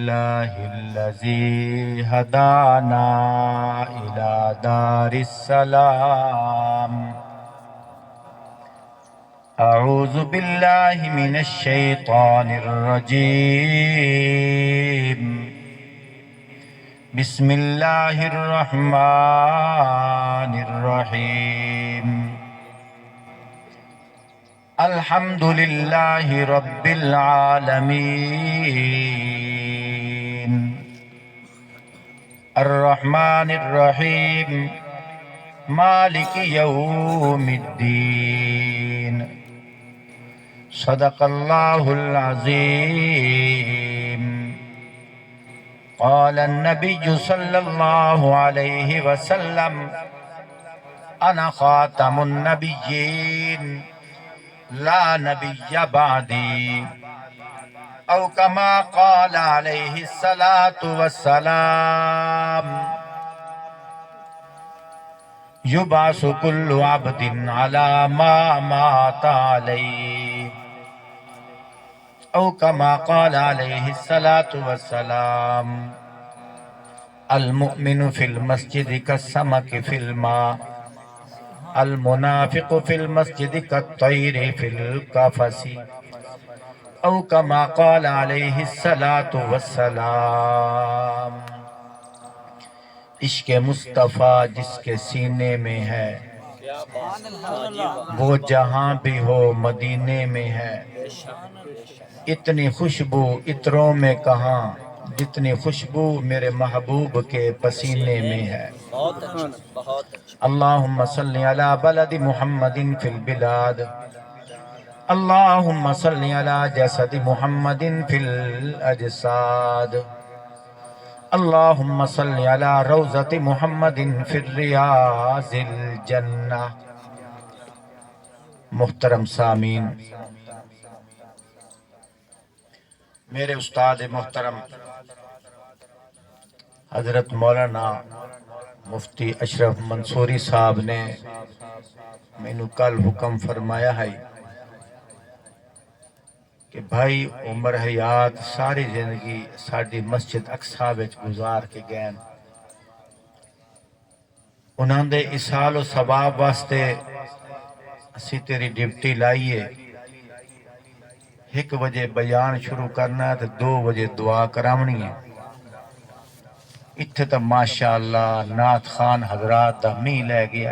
لله الذي هدانا إلى دار السلام. أعوذ بالله من الشيطان الرجيم. بسم الله الرحمن الرحيم. الحمد لله رب العالمين. الرحمن الرحيم. مالك يوم الدين. صدق الله العظيم. قال النبي صلى الله عليه وسلم: أنا خاتم النبيين لا نبي بعدي، أو كما قال عليه الصلاة والسلام. يبعث كل عبد على ما مات عليه، أو كما قال عليه الصلاة والسلام. المؤمن في المسجد كالسمك في الماء، المنافق في المسجد كالطير في القفص، أو كما قال عليه الصلاة والسلام. عشق مصطفیٰ جس کے سینے میں ہے، وہ جہاں بھی ہو مدینے میں ہے. اتنی خوشبو عطروں میں کہاں، جتنی خوشبو میرے محبوب کے پسینے میں ہے. اللہم صلی علی بلد محمد فی البلاد. اللہم صلی علی جسد محمد فی الاجساد. اللہم صلی علی روضۃ محمد فی ریاض الجنہ. محترم سامعین، میرے استاد محترم حضرت مولانا مفتی اشرف منصوری صاحب نے مینو کل حکم فرمایا ہے کہ بھائی عمر حیات ساری زندگی ساڑی مسجد اقصیٰ وچ گزار کے گئے. انہوں نے اصال و ثواب واسطے اسی تیری ڈیوٹی لائیے. 1 بجے بیان شروع کرنا ہے تو 2 بجے دعا کرامنی ہے. اتھے تو ماشاءاللہ نعت خان حضرات دا می لے گیا.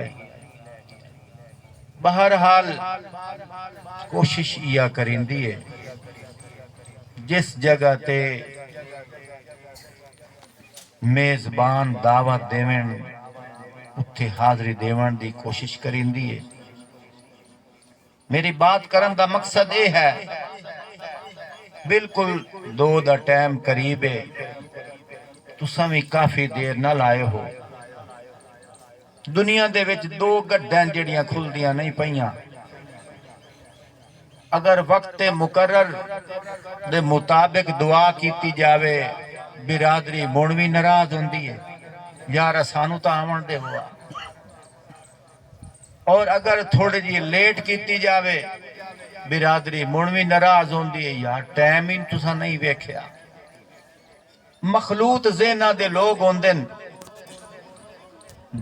بہرحال کوشش یہ کریں دیئے جس جگہ تے میزبان دعوت دیون اتھے حاضری دیون دی کوشش کریں دیئے. میری بات کرن دا مقصد یہ ہے، بالکل 2 دا ٹائم قریبے تو سمی کافی دیر نہ لائے ہو. دنیا دے وچ 2 گھڑیاں جڑیاں کھل دیاں نہیں پئیاں. اگر وقت مقرر دے مطابق دعا کیتی جاوے برادری مونوی ناراض ہوندی ہے، یار سانو تا آمن دے ہوا. اور اگر تھوڑے جی لیٹ کیتی جاوے برادری مونوی ناراض ہوندی ہے، یار ٹائم ہی تسا نہیں ویکھیا. مخلوط ذہنہ دے لوگ ہوندن.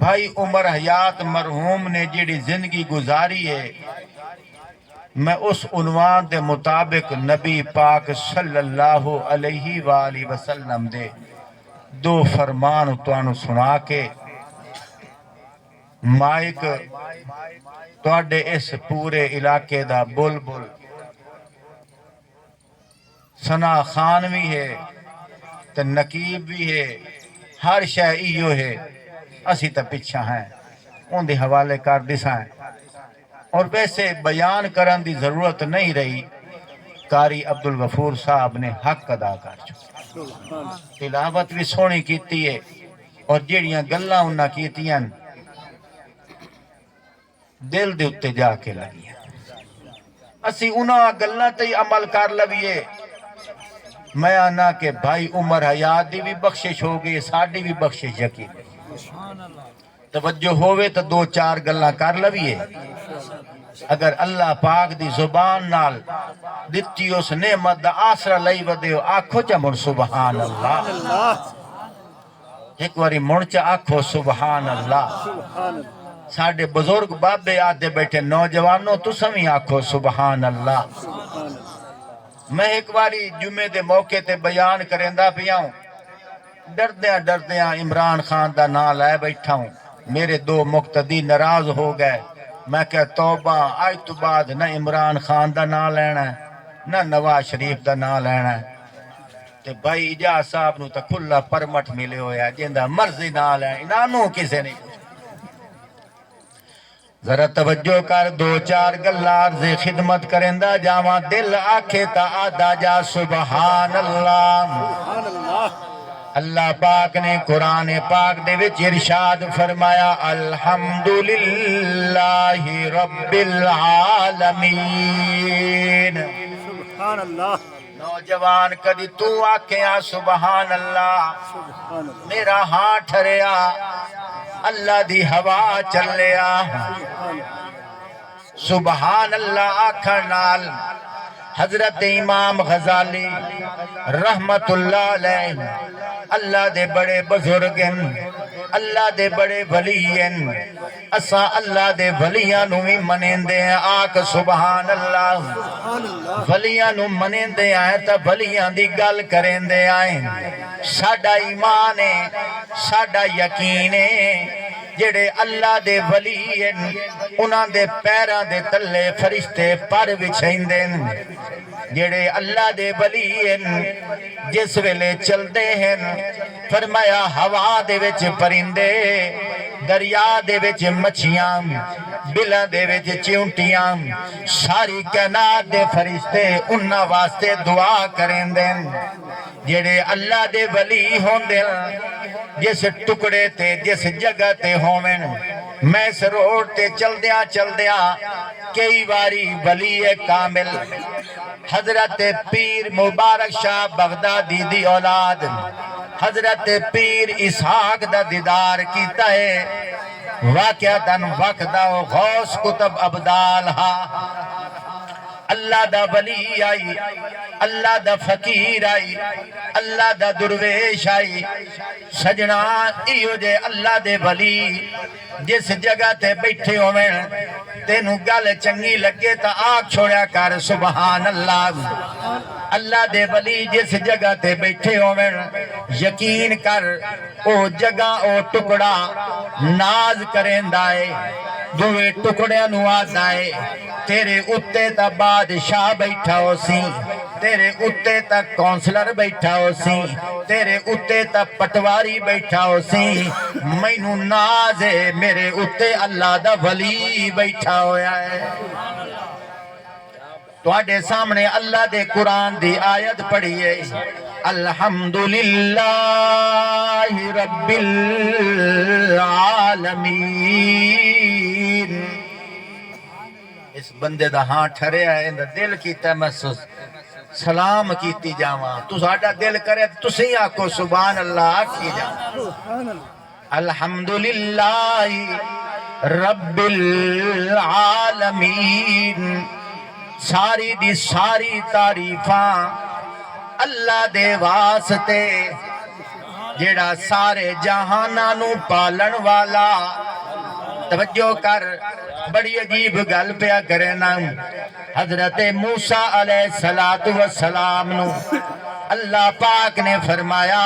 بھائی عمر حیات مرحوم نے جیڑی زندگی گزاری ہے، میں اس عنوان دے مطابق نبی پاک صلی اللہ علیہ وآلہ وسلم دے 2 فرمان توانو سنا کے مائک توڑے اس پورے علاقے دا بلبل ثنا خان بھی ہے تے نقیب بھی ہے، ہر شے ایو ہے. اسی تا پچھا ہیں ان دی حوالے کر دیسا ہیں. اور ویسے بیان کرن دی ضرورت نہیں رہی. قاری عبدالغفور صاحب نے حق ادا کر چکا. تلاوت بھی سونی کیتی ہے اور جیڑیاں گلاں انہاں کیتیاں دل دے اتے جا کے لگیاں. اسی انہاں گلاں تے عمل کر لویے. میں آنا کہ بھائی عمر حیات دی بھی بخشش ہو گئی، ساڑی بھی بخشش یقین. توجہ ہوئے تو 2-4 گلاں کر لویے. اگر اللہ پاک دی زبان نال دتی اس نعمت دا آسرا لئی ودیو آکھو چا من سبحان اللہ ایک واری من چا آکھو سبحان اللہ ساڑھے بزرگ بابے آدھے بیٹھے نوجوانوں تو سمی آکھو سبحان اللہ میں ایک واری جمعے دے موقع تے بیان کرندہ پیاؤں ڈردیاں عمران خان دا نام لائے بیٹھا ہوں میرے دو مقتدی ناراض ہو گئے میں کہ توبہ آج تو بعد نہ عمران خان دا نام لینا ہے نہ نواز شریف دا نام لینا ہے تے بھائی اجاز صاحب نو تا کھلا پرمٹ ملے ہویا جندہ مرضی نام لینا انہوں کسے نہیں ذرا توجہ کر دو چار گلار سے خدمت کرندہ جاواں دل آکھے تا آدھا جا سبحان اللہ اللہ پاک نے قرآن پاک دے وچ ارشاد فرمایا الحمدللہ رب العالمین سبحان اللہ نوجوان کدی تو آکھیا سبحان اللہ میرا ہاں ٹھریا اللہ دی ہوا چلیا سبحان اللہ آکھن نال حضرت امام غزالی رحمت اللہ علیہ اللہ دے بڑے بزرگن اللہ دے بڑے ولیین اساں اللہ دے ولیاں نو بھی منیندے ہیں آکھ سبحان اللہ ولیاں نو منیندے آئیں تا ولیاں دی گل کریندے آئیں ساڈا ایمان ہے ساڈا یقین ہے جڑے اللہ دے ولی ہیں انہاں دے پیراں دے تلے فرشتے پر وچھائندے جڑے اللہ دے ولی ہیں جس ویلے چلدے ہیں فرمایا ہوا دے وچ پرندے دریا دے وچ مچھیاں بلاں دے وچ چونٹیاں ساری کائنات دے فرشتے انہاں واسطے دعا کریندے جڑے اللہ دے ولی ہوندے جس ٹکڑے تے جس جگہ تے ہومن میں اس روڈ تے چلدیاں کئی واری ولی کامل حضرت پیر مبارک شاہ بغدادی دی اولاد حضرت پیر اسحاق دا دیدار کیتا ہے واقعتاً وقتا غوث کتب ابدال ہا اللہ دا ولی آئی اللہ دا فقیر آئی اللہ دا درویش آئی سجنا ایو جے اللہ دے ولی جس جگہ تے بیٹھے ہوئے تینوں گل چنگی لگے تا آگ چھوڑیا کر سبحان اللہ اللہ دے ولی جس جگہ تے بیٹھے ہوئے یقین کر او جگہ او ٹکڑا ناز کریں دوے ٹکڑے نواز آئے تیرے اتے تا بادشاہ بیٹھا ہو سی تیرے اتے تا کونسلر بیٹھا ہو سی تیرے اتے تا پٹواری بیٹھا ہو سی مینوں ناز ہے میرے اتے اللہ دا ولی بیٹھا ہویا ہے تواڈے سامنے اللہ دے قرآن دی آیت پڑھیے الحمدللہ رب العالمین اس بندے دا ہاں ٹھریا ہے اندر دل کیتا محسوس سلام کیتی جاواں تو ساڈا دل کرے تسی آکھو سبحان اللہ آکھی جاواں الحمدللہ رب العالمین ساری دی ساری تعریفاں اللہ دے واسطے جیڑا سارے جہاناں نو پالن والا توجہ کر بڑی عجیب گل پیا کرنا حضرت موسیٰ علیہ السلام نو اللہ پاک نے فرمایا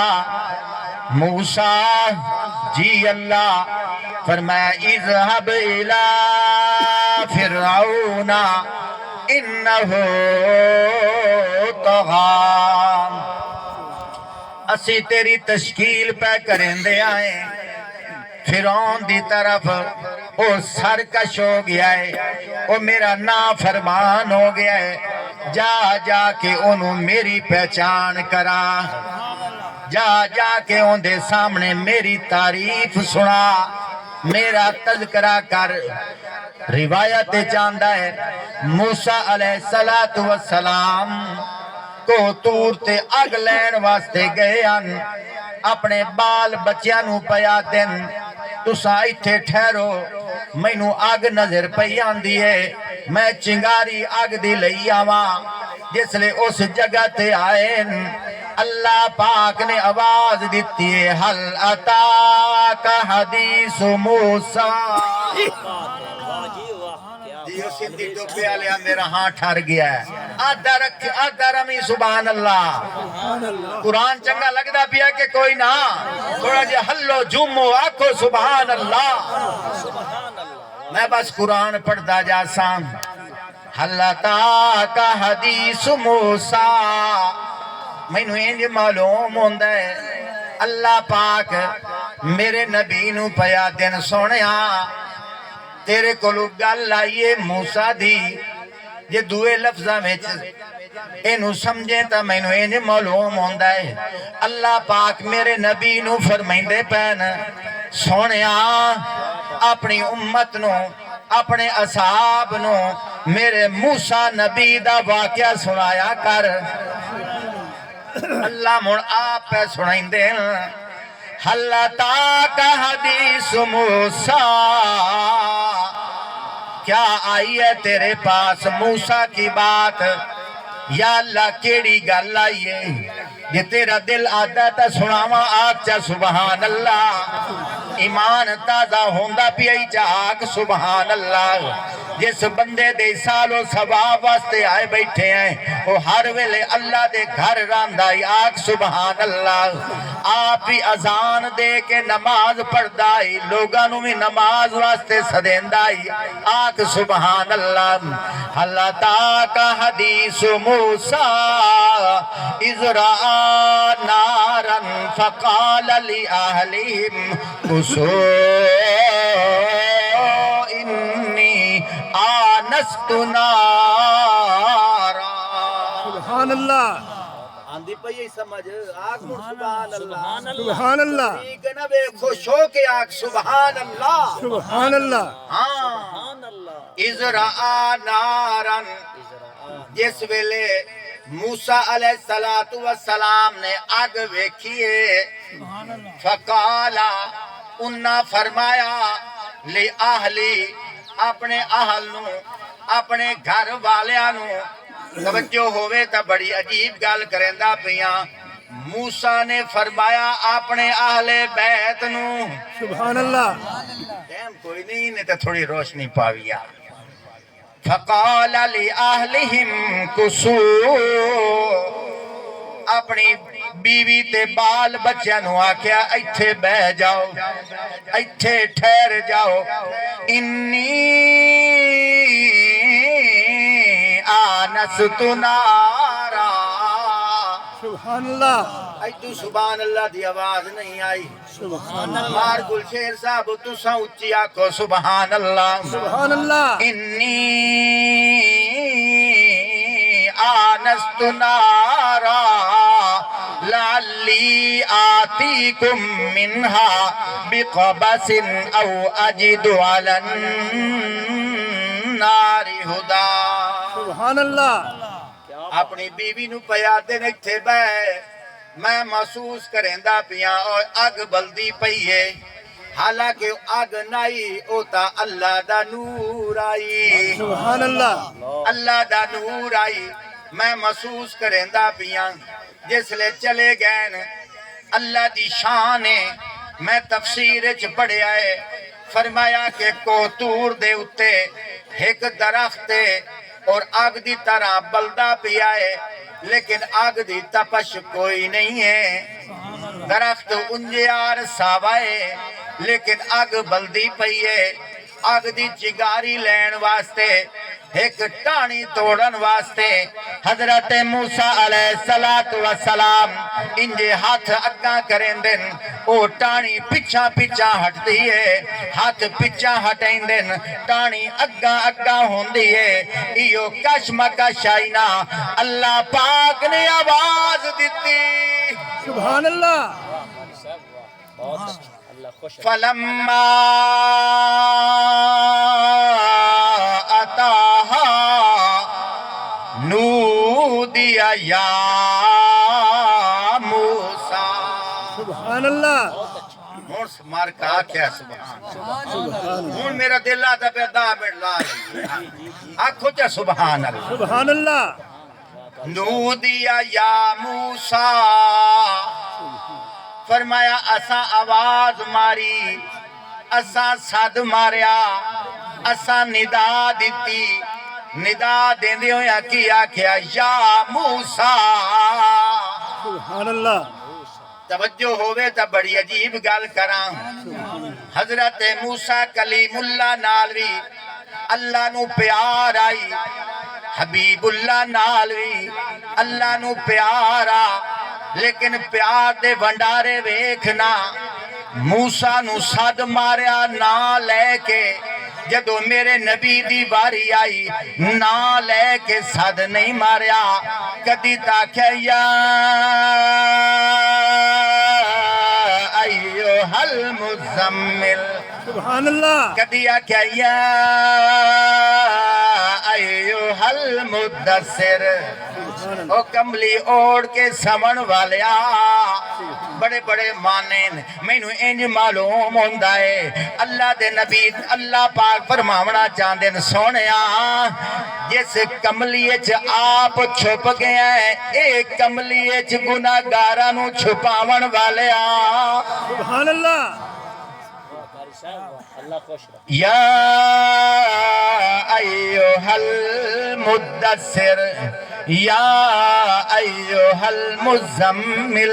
موسیٰ جی اللہ فرمایا اذهب الى فرعون انہو طغى اسی تیری تشکیل پہ کریں دے آئیں فرعون دی طرف او سرکش ہو گیا ہے او میرا نافرمان ہو گیا ہے جا جا کے انہوں میری پہچان کرا جا جا کے ان دے سامنے میری تعریف سنا میرا تذکرہ کر روایت چاندہ ہے موسیٰ علیہ السلام کو تور تے اگ لین واسطے گئے ان اپنے بال بچیاں نو پیا دن تساں ایتھے ٹھہرو مینوں اگ نظر پئی آندی ہے میں چنگاری اگ دی لئی آواں جس لے اس جگہ تے آئے اللہ پاک نے آواز دیتی ہے حل اتاک حدیث موسیٰ دیو سندھی ٹوپے والے میرا ہاں ٹھر گیا ہے آدھا رمی سبحان اللہ قرآن چنگا لگدا پیا کہ کوئی نہ تھوڑا جے ہلو جمو آکھو سبحان اللہ میں بس قرآن پڑھدا جا سام حل اتاک حدیث موسیٰ مینو انج معلوم ہوندا ہے اللہ پاک میرے نبی نو پیا دن سونیا تیرے کولو گل آئیے موسیٰ دی جے دوے لفظاں وچ اینو سمجھے تا مینوں انج معلوم ہوندا ہے اللہ پاک میرے نبی نو فرمائندے پین سونیا اپنی امت نو اپنے اصحاب نو میرے موسیٰ نبی دا واقعہ سنایا کر اللہ مڑ آپ پہ سنائندے حل اتاک حدیث موسیٰ کیا آئی ہے تیرے پاس موسیٰ کی بات یا اللہ کیڑی گل آئی ہے یہ تیرا دل آتا تا سناواں آگ چا سبحان اللہ ایمان تازہ ہوندہ پیائی چا آگ سبحان اللہ جس بندے دے سال و ثواب واسطے آئے بیٹھے ہیں وہ ہر ویلے اللہ دے گھر راندائی آگ سبحان اللہ آپ ہی اذان دے کے نماز پڑھدائی لوگانوں میں نماز واسطے صدیندائی آگ سبحان اللہ حل اتاک حدیث موسیٰ اذ رأى نارا فقال لأهلهم كثوا إني آنست نارا سبحان اللہ آندھی پئی سمجھ آگ مر سبحان اللہ سبحان اللہ ٹھیک ہے نا بے خوش ہو کے آگ سبحان اللہ سبحان اللہ ہاں اذ رأى نارا جس ویلے موسیٰ علیہ السلام نے آگ ویکھیے فقالا انہا فرمایا لی اہلی اپنے اہل نو اپنے گھر والیاں نو توجہ ہوئے تا بڑی عجیب گل کرندہ پیاں موسیٰ نے فرمایا اپنے اہل بیت نو سبحان اللہ ٹائم کوئی نہیں نے تا تھوڑی روشنی پاویا فقال لأہلہم کسو اپنی بیوی تے بال بچیاں نو آکھیا ایتھے بہ جاؤ ایتھے ٹھہر جاؤ انی آنست نارا سبحان اللہ ایتو سبحان اللہ دی آواز نہیں آئی سبحان اللہ مار گلشیر صاحب تساں اچھی آکھو سبحان اللہ سبحان اللہ انی آنست نارا لعلی آتیکم منہا بقبس او اجد علی النار ہدا سبحان اللہ اپنی بیوی نو پیا دن ایتھے بہ میں محسوس کریندا پیاں اور اگ بلدی پئی ہے حالانکہ اگ نائی اوتا اللہ دا نور آئی سبحان اللہ اللہ دا نور آئی میں محسوس کریندا پیاں جس لے چلے گئے اللہ دی شان ہے میں تفسیر وچ پڑھیا ہے فرمایا کہ کوتور دے اتے ایک درخت ہے اور آگ دی طرح بلدا پیا ہے لیکن آگ دی تپش کوئی نہیں ہے درخت انجیار ساوائے لیکن آگ بلدی پئی ہے آگ دی چگاری لین واسطے ایک ٹانی توڑن واسطے حضرت موسیٰ علیہ السلام انجے ہاتھ اگاں کریں دن او ٹانی پچھا پچھا ہٹ دی ہے ہاتھ پچھا ہٹیں دن ٹانی اگاں ہوندی ہے ایو کشمکش آئینا اللہ پاک نے آواز دیتی سبحان اللہ فلما اتاها نودی یا موسیٰ سبحان اللہ ہوں مار کا آخیا سبحان ہوں میرا دل آتا پہ 10 منٹ لا آخو چا سبحان اللہ سبحان اللہ نودیا یا موسیٰ فرمایا اسا آواز ماری اسا صد ماریا اسا ندا دیتی ندا دیندے ہویا کی آکھیا یا موسیٰ سبحان اللہ توجہ ہوئے تا بڑی عجیب گل کراں حضرت موسیٰ کلیم اللہ نالوی اللہ نو پیار آئی حبیب اللہ نالوی اللہ نو پیارا لیکن پیار دے بھنڈارے ویکھنا موسیٰ نو صد ماریا نہ لے کے جدو میرے نبی دی باری آئی نہ لے کے صد نہیں ماریا کدی تاکھے یا ایوہ المزمل سبحان اللہ کدی آکھے یا ایوہ المدثر او کملی اوڑ کے سمن والیا بڑے بڑے مانین میں نو انج معلوم ہوندہ ہے اللہ دے نبی اللہ پاک فرماونا چاندے سونیا جس کملیچ آپ چھپ گیا ہے ایک کملیچ گناہگاراں نو چھپاون والیا سبحان اللہ یا ایوہ المدثر یا ایوہ المزمل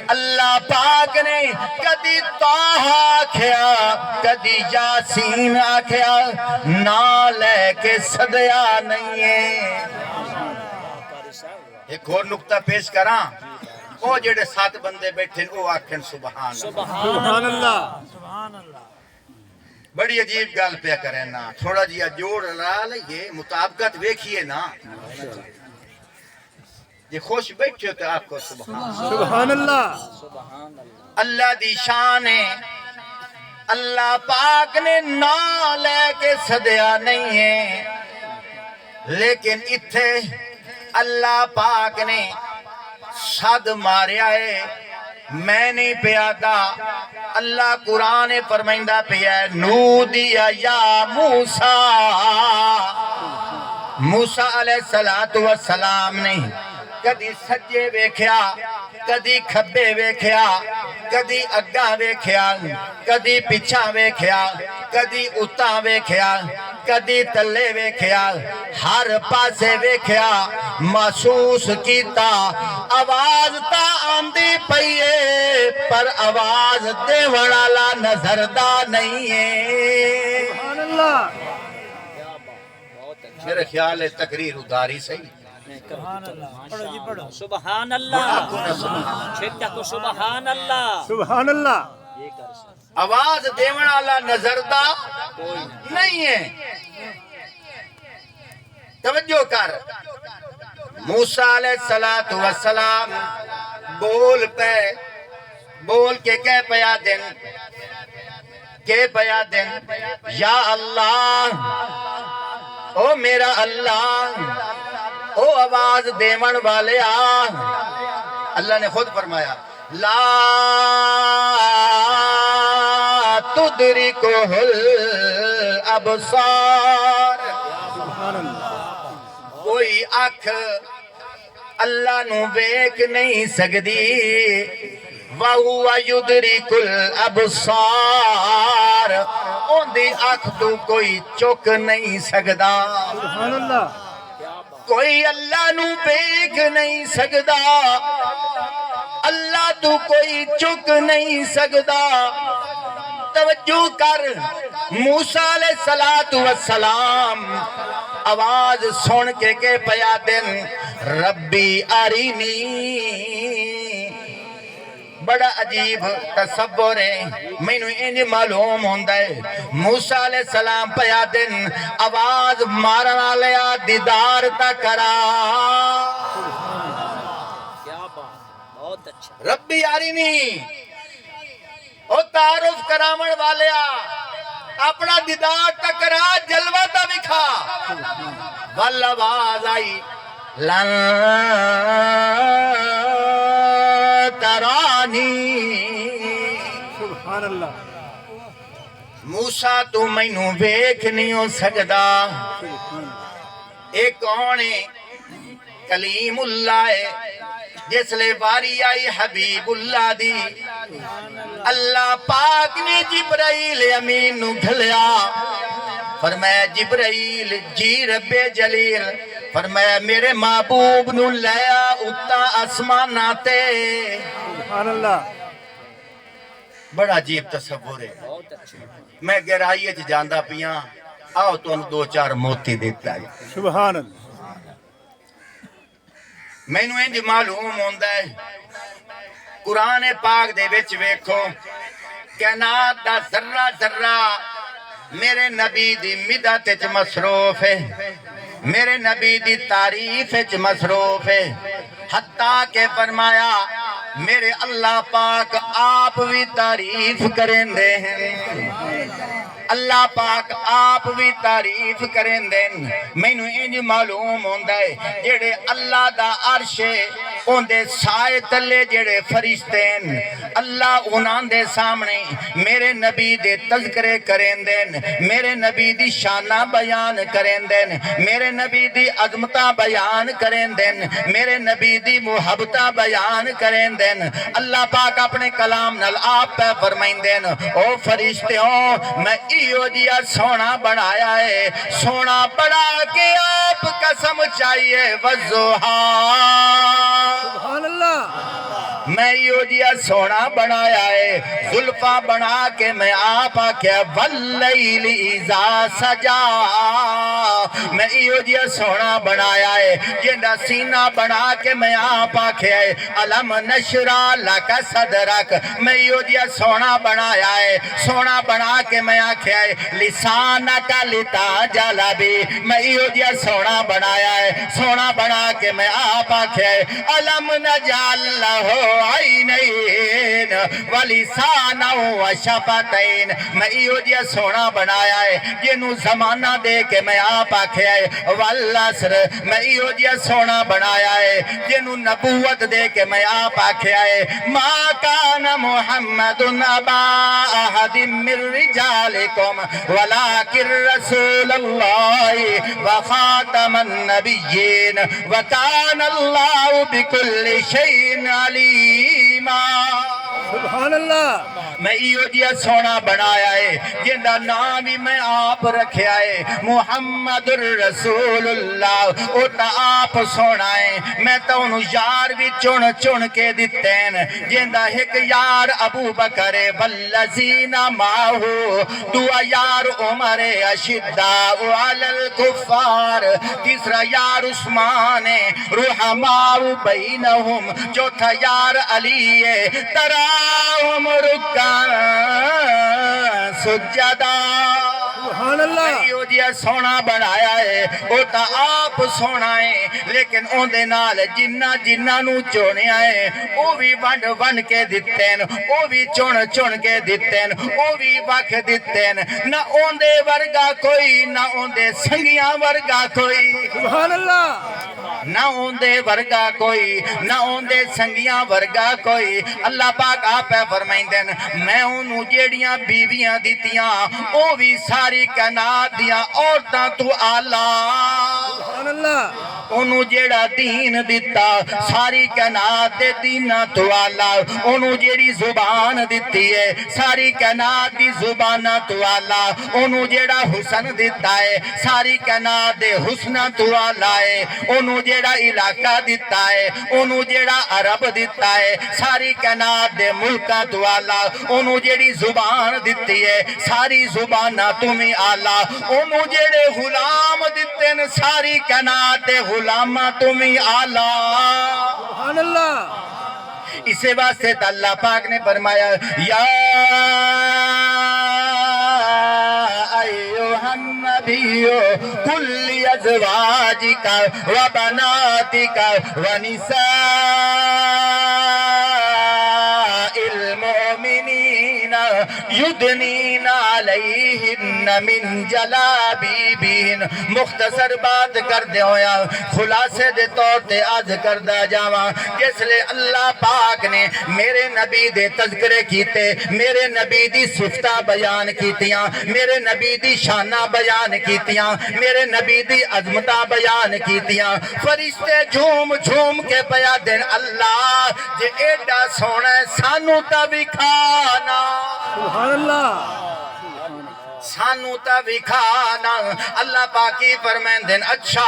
اللہ پاک نے کدی طاہ آکھیا کدی یاسین آکھیا نہ لے کے صدیا نہیں ہے ایک اور نقطہ پیش کراں وہ جڑے 7 بندے بیٹھے وہ آکھن سبحان سبحان اللہ بڑی عجیب گل پہ کریں نا تھوڑا جیا جوڑ لا لئیے مطابقت ویکھیے نا یہ خوش بیٹھے ہو تو آپ کو سبحان اللہ اللہ دی شان ہے اللہ پاک نے نہ لے کے صدیا نہیں ہے لیکن اتھے اللہ پاک نے صد ماریا ہے میں نہیں پیادا اللہ قرآن فرمائندہ پیا ہے نودیا یا موسیٰ موسیٰ علیہ السلام نہیں کدی سجے ویکھیا کدی کھبے ویکھیا کدی اگا ویکھیا کدی پیچھا ویکھیا کدی اتا ویکھیا کدی تلے ویکھیا ہر پاسے ویکھیا محسوس کیتا آواز تا آندی پئیے پر آواز دیوڑ والا نظردہ نہیں ہے سبحان اللہ میرے خیال ہے تقریر اداری صحیح سبحان اللہ پڑھو جی پڑھو سبحان اللہ چھٹا کو سبحان اللہ سبحان اللہ آواز دیوڑ والا نظردہ نہیں ہے توجہ کر موسیٰ علیہ السلام بول پہ بول کے کہہ پیا دن یا اللہ او میرا اللہ او آواز دیون والے اللہ نے خود فرمایا لا تدرکہ الابصار کوئی آنکھ اللہ نو ویکھ نہیں سکدی وَهُوَ يُدْرِكُ الْأَبْصَارِ اون دی آنکھ تو کوئی چک نہیں سکدا سبحان اللہ کوئی اللہ نو ویکھ نہیں سکدا اللہ تو کوئی چک نہیں سکدا توجہ کر موسیٰ علیہ السلام آواز سن کے پیا دن ربی آرینی بڑا عجیب تصور ہے میں نے انج معلوم ہوندہ ہے موسیٰ علیہ السلام پیا دن آواز مارنا لیا دیدار تا کرا بہت اچھا ربی آرینی او تعارف کرامن والیا اپنا دیدار تکرا جلوہ تا بکھا وال آواز آئی لن ترانی سبحان اللہ موسیٰ تو مینوں ویکھ نہیں ہو سکدا اے کون ہے کلیم اللہ ہے جس لے واری آئی حبیب اللہ دی اللہ پاک نے جبرائیل امین نو گھلیا فرمایا جبرائیل جی رب جلیل فرمایا میرے محبوب نو لیا اتا آسماناتے سبحان اللہ بڑا عجیب تصور ہے میں گہرائی وچ جاندا پیاں آؤ تانوں دو چار موتی دیتا ہے سبحان اللہ مینوں انج معلوم ہوندا ہے قرآن پاک دے وچ ویکھو کائنات دا ذرہ ذرہ میرے نبی دی مدحت وچ مصروف ہے میرے نبی دی تعریف وچ مصروف ہے حتیٰ کہ فرمایا میرے اللہ پاک آپ بھی تعریف کریں دے ہیں اللہ پاک آپ بھی تعریف کریں دیں میں نو انج معلوم ہوندہ ہے جڑے اللہ دا عرش ہے ان دے سائے تلے جڑے فرشتے ہیں اللہ انہاں دے سامنے میرے نبی دے تذکرے کریں دیں میرے نبی دی شانہ بیان کریں دیں میرے نبی دی عظمتہ بیان کریں دیں میرے نبی دی محبتہ بیان کریں دیں اللہ پاک اپنے کلام نال آپ پہ فرمائیں دیں او فرشتوں میں ایو دیا سونا بنایا ہے سونا بنا کے آپ قسم چاہیے وضحا سبحان اللہ میں ایو دیا سونا بنایا ہے زلفہ بنا کے میں آپ آکھیا واللیل اذا سجا میں ایو دیا سونا بنایا ہے جنہ سینہ بنا کے میں آپ آکھیا ہے علم نشرا لکا صدرک میں ایو دیا سونا بنایا ہے سونا بنا کے میں آکھیا ہے لسانہ کا لتا جالا بھی میں ایو دیا سونا بنایا ہے سونا بنا کے میں آپ آکھیا ہے علم نجال لہو عینین ولسانہ وشفتین میں ایو دیا سونا بنایا ہے جنہوں زمانہ دے کے میں آپ آکھیا ہے والعصر میں ایو دیا سونا بنایا ہے جنہوں نبوت دے کے میں آپ آکھیا ہے ما کان محمد ابا احد من رجالکم ولکن رسول اللہ وخاتم النبیین وکان اللہ بکل شیء علیما سبحان اللہ میں ایو دیا سونا بنایا ہے جندہ نام ہی میں آپ رکھیا ہے محمد الرسول اللہ اوٹا آپ سونا ہے میں تو انہوں یار بھی چن چن کے دیتے ہیں جندہ ایک یار ابو بکر والذین ماہو دعا یار عمر اشدہ وعلی الکفار تیسرا یار عثمان رحماء بینہم چوتھا یار علی تراہم رکان سجدہ سبحان اللہ ایو دیا سونا بنایا ہے وہ تا آپ سونا ہے لیکن اون دے نال جنہ جنہ نو چونے آئے وہ بھی ونڈ ونڈ کے دیتے ہیں وہ بھی چون چون کے دیتے ہیں وہ بھی وقت دیتے ہیں نہ اون دے ورگا کوئی نہ اون دے سنگیاں ورگا کوئی سبحان اللہ نہ اون دے ورگا کوئی نہ اون دے سنگیاں ورگا کوئی اللہ پاک آپ ہے فرمائیں دیں میں انہوں جیڑیاں بیویاں دیتیاں او بھی ساری کائنات دیاں عورتاں تو آلہ سبحان اللہ انہوں جیڑا دین دیتا ساری کائنات دے دینہ تو آلہ انہوں جیڑی زبان دیتی ہے ساری کائنات دی زبانہ تو آلہ انہوں جیڑا حسن دیتا ہے ساری کائنات دے حسنہ تو آلہ ہے انہوں جیڑا علاقہ دیتا ہے انہوں جیڑا عرب دیتا ہے ساری کائنات دے ملکہ تو آلہ انہوں جیڑی زبان دیتی ہے ساری زبانہ تمہیں آلہ انہوں جیڑے غلام دیتے ہیں ساری کائنات دے غلامہ تمہیں آلہ سبحان اللہ اسے واسطے تو اللہ پاک نے فرمایا یا ایوہ النبی کل ازواجک و بناتک و نساء المؤمنین یدنین علیہن من جلابیبہن. مختصر بات کر دے ہویا خلاصے دے طور تے عرض کردہ جاواں جس لئے اللہ پاک نے میرے نبی دے تذکرے کیتے, میرے نبی دی صفتہ بیان کیتیاں, میرے نبی دی شانہ بیان کیتیاں, میرے نبی دی عظمتہ بیان کیتیاں. فرشتے جھوم جھوم کے پیا دن اللہ جے ایڈا سونا ہے سانو تا وکھانا, سبحان اللہ. سانو تا وکھانا. اللہ پاکی فرمائندن اچھا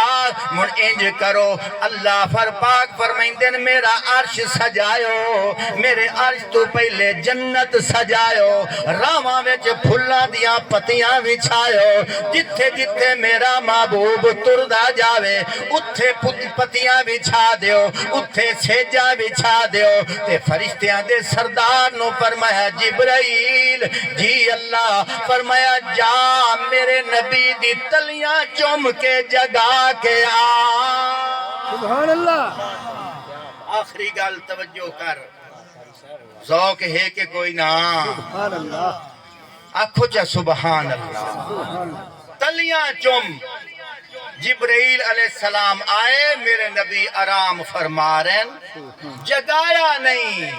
من انج کرو. اللہ پاک فرمائندن میرا عرش سجایو, میرے عرش تو پہلے جنت سجایو, راواں وچ پھلاں دیاں پتیاں وچھایو, جتھے جتھے میرا محبوب تردا جاوے اتھے پتیاں وچھا دیو, اتھے سیجا وچھا دیو. تے فرشتیاں دے سردار نو فرمایا جبرائیل جی اللہ, فرمایا جا میرے نبی دی تلیاں چوم کے جگا کے آ. سبحان اللہ. آخری گل توجہ کر, ذوق ہے کہ کوئی نہ سبحان اللہ. آنکھو چا سبحان اللہ. سبحان اللہ. تلیاں چوم. جبرائیل علیہ السلام آئے, میرے نبی آرام فرما رہے ہیں, جگایا نہیں,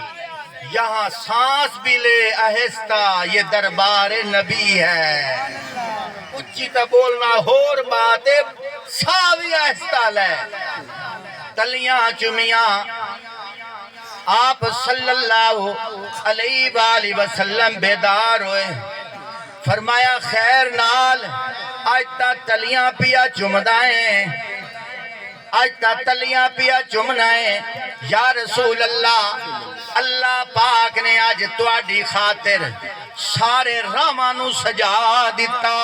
یہاں سانس بھی لے آہستہ, یہ دربار نبی ہے. اچھی تا بولنا ہور بات ہے, ساوی آہستہ لے. تلیاں چمیاں آپ صلی اللہ علیہ وآلہ وسلم بیدار ہوئے, فرمایا خیر نال آج تا تلیاں پیا چمدائیں, آج تا تلیاں پیا چمنائیں. یا رسول اللہ, اللہ پاک نے آج تواڈی خاطر سارے رامانو سجا دیتا.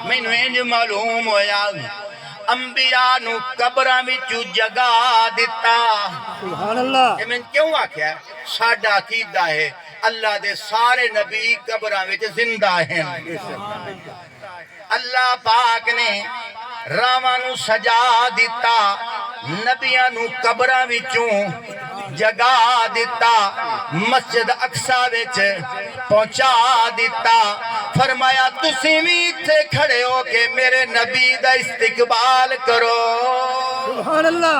میں نو انج معلوم ہویا انبیاء نو قبراں وچوں جگا دیتا. سبحان اللہ. میں کیوں آکھیا؟ ساڈا عقیدہ ہے اللہ دے سارے نبی قبراں وچ زندہ ہیں. اللہ پاک نے راواں نو سجا دیتا, نبیاں نو قبراں وچوں جگا دیتا, مسجد اقصی وچ پہنچا دیتا. فرمایا تسی بھی ایتھے کھڑے ہو کے میرے نبی دا استقبال کرو. سبحان اللہ.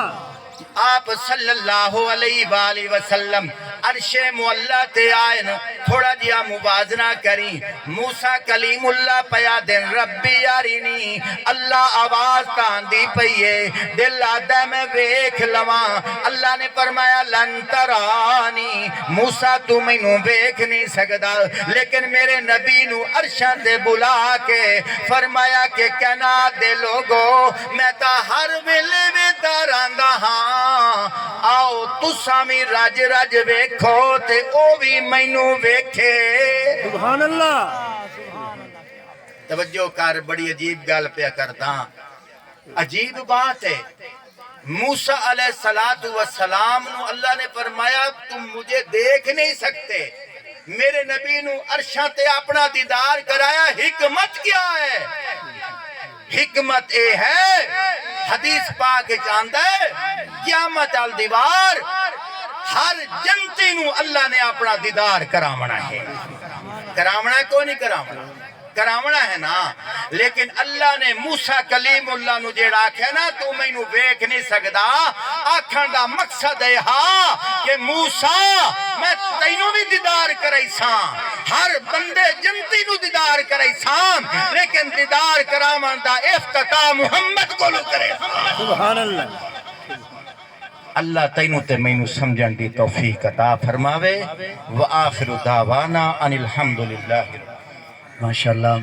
آپ صلی اللہ علیہ وآلہ وسلم عرش معلیٰ تے آئین. تھوڑا جیا موازنہ کریں, موسیٰ کلیم اللہ پیا دن ربی یارینی, اللہ آواز تاندی پئیے, دل آدھا میں ویکھ لواں. اللہ نے فرمایا لن ترانی, موسیٰ تو میں نو ویکھ نہیں سکدا, لیکن میرے نبی نو عرشاں تے بلا کے فرمایا کہ کہنا دے لوگو میں تا ہر ویلے میں داراندہ ہاں, آؤ تساں بھی رج رج ویکھو تے او بھی مینوں ویکھے. سبحان اللہ. توجہ کر, بڑی عجیب گل پہ کرتا. عجیب بات ہے, موسیٰ علیہ السلام نو اللہ نے فرمایا تم مجھے دیکھ نہیں سکتے, میرے نبی نو عرشاں تے اپنا دیدار کرایا. حکمت کیا ہے؟ حکمت اے ہے, حدیث پاک چاندہ ہے قیامت الدیوار ہر جنتی نو اللہ نے اپنا دیدار کرامنا ہے. کرامنا کو نہیں کرامنا, کرامنا ہے نا. لیکن اللہ نے موسیٰ کلیم اللہ نو جیڑا آکھے نا تو میں نو ویکھ نہیں سکدا, آکھن دا مقصد ہے ہاں کہ موسیٰ میں تینوں بھی دیدار کرائی ساں, ہر بندے جنتی نو دیدار کرائی ساں, لیکن دیدار کرامن دا افتتاح محمد کو لو کرے. سبحان اللہ. اللہ تینوں تے میں نو سمجھن دی توفیق عطا فرماوے. وآخر دعوانا ان الحمدللہ. ماشاءاللہ.